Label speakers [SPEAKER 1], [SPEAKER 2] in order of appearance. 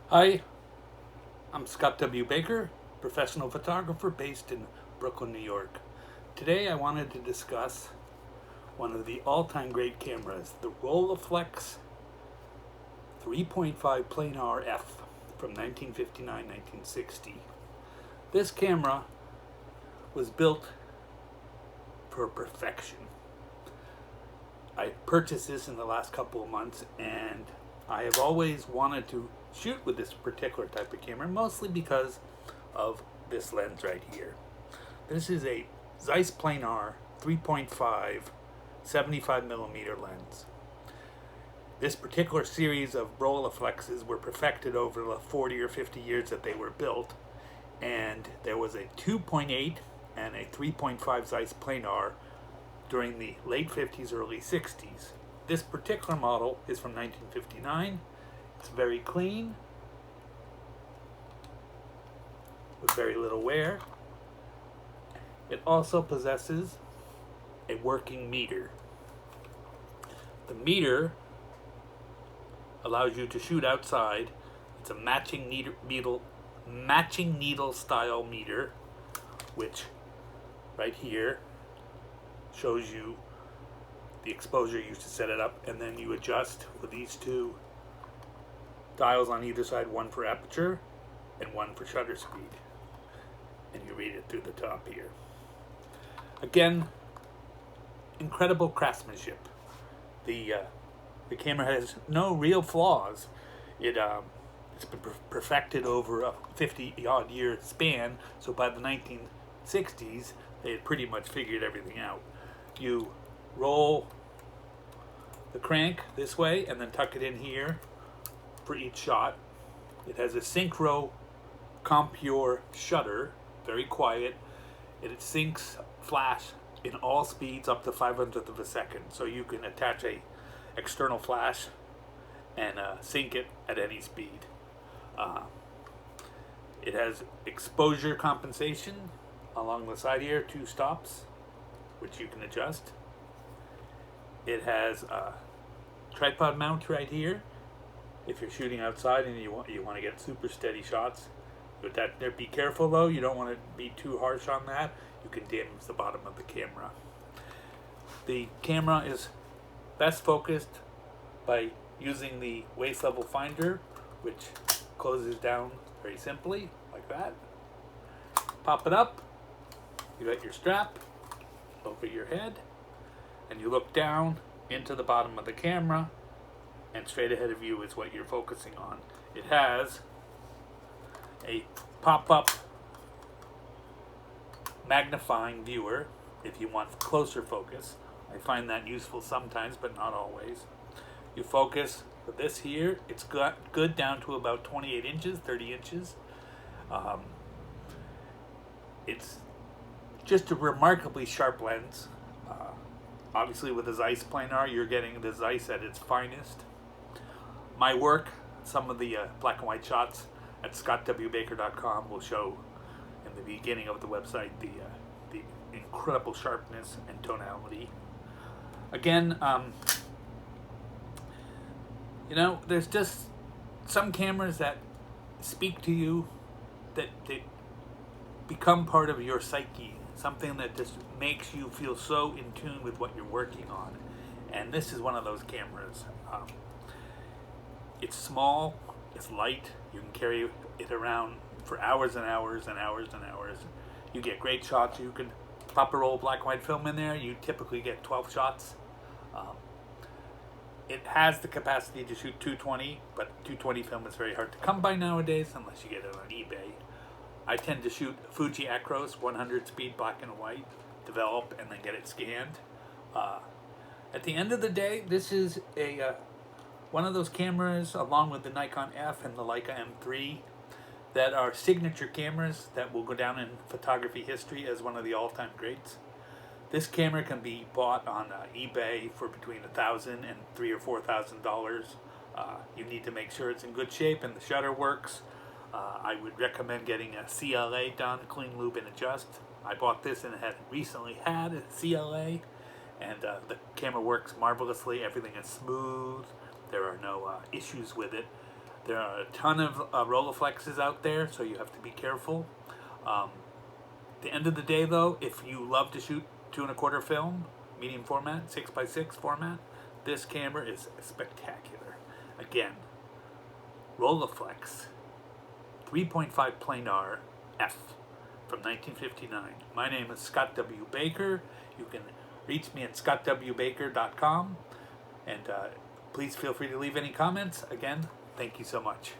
[SPEAKER 1] Hi, I'm Scott W. Baker, professional photographer based in Brooklyn, New York. Today I wanted to discuss one of the all-time great cameras, the Rolleiflex 3.5 Planar F from 1959-1960. This camera was built for perfection. I purchased this in the last couple of months, and I have always wanted to shoot with this particular type of camera, mostly because of this lens right here. This is a Zeiss Planar 3.5 75mm lens. This particular series of Rolleiflexes were perfected over the 40 or 50 years that they were built, and there was a 2.8 and a 3.5 Zeiss Planar during the late 50s, early 60s. This particular model is from 1959. It's very clean, with very little wear. It also possesses a working meter. The meter allows you to shoot outside. It's a matching needle style meter, which right here shows you the exposure used to set it up, and then you adjust with these two dials on either side, one for aperture and one for shutter speed, and you read it through the top here. Again, incredible craftsmanship. The camera has no real flaws. It's been perfected over a 50-odd year span, so by the 1960s they had pretty much figured everything out. You roll the crank this way and then tuck it in here for each shot. It has a synchro compure shutter, very quiet. It syncs flash in all speeds up to 500th of a second, so you can attach a external flash and sync it at any speed. It has exposure compensation along the side here, 2 stops, which you can adjust. It has a tripod mount right here. If you're shooting outside and you want to get super steady shots, with that there, be careful though. You don't want to be too harsh on that. You can damage the bottom of the camera. The camera is best focused by using the waist level finder, which closes down very simply like that. Pop it up. You got your strap over your head, and you look down into the bottom of the camera, and straight ahead of you is what you're focusing on. It has a pop-up magnifying viewer if you want closer focus. I find that useful sometimes, but not always. You focus with this here. It's got good down to about 28 inches, 30 inches. It's just a remarkably sharp lens. Obviously with the Zeiss Planar, you're getting the Zeiss at its finest. My work, some of the black and white shots at scottwbaker.com will show in the beginning of the website the incredible sharpness and tonality. Again, there's just some cameras that speak to you, that they become part of your psyche, something that just makes you feel so in tune with what you're working on. And this is one of those cameras. It's small, it's light, you can carry it around for hours and hours and hours and hours. You get great shots. You can pop a roll of black and white film in there. You typically get 12 shots. It has the capacity to shoot 220, but 220 film is very hard to come by nowadays unless you get it on eBay. I tend to shoot Fuji Acros 100 speed black and white, develop, and then get it scanned. At the end of the day, this is one of those cameras, along with the Nikon F and the Leica M3, that are signature cameras that will go down in photography history as one of the all-time greats. This camera can be bought on eBay for between $1,000 and $3,000 or $4,000. You need to make sure it's in good shape and the shutter works. I would recommend getting a CLA done, clean, lube, and adjust. I bought this and it had recently had a CLA, and the camera works marvelously. Everything is smooth. There are no issues with it. There are a ton of Rolleiflexes out there, so you have to be careful. At the end of the day, though, if you love to shoot 2 1/4 film, medium format, 6x6 format, this camera is spectacular. Again, Rolleiflex 3.5 Planar F from 1959. My name is Scott W. Baker. You can reach me at scottwbaker.com. And please feel free to leave any comments. Again, thank you so much.